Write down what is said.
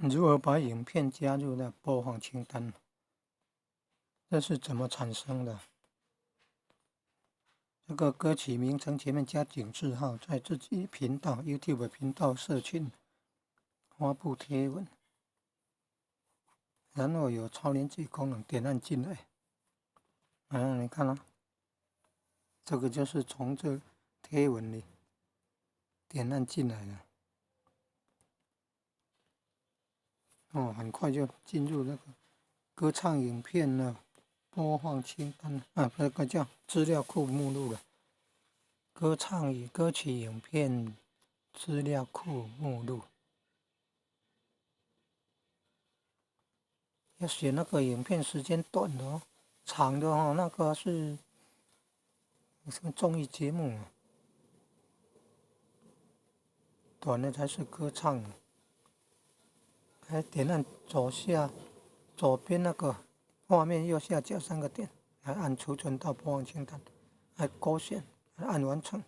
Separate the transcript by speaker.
Speaker 1: 如何把影片加入到播放清单？这是怎么产生的？这个歌曲名称前面加井字号，在自己频道 YouTube 频道社群发布贴文，然后有超连接功能，点按进来。你看啊，这个就是从这贴文里点按进来的。很快就进入那个歌唱影片的播放清单那个叫资料库目录了。歌曲影片资料库目录，要选那个影片时间短的长的那个是什么综艺节目短的才是歌唱。点按左边那个画面右下角3个点，来按储存到播放清单，来勾选，来按完成。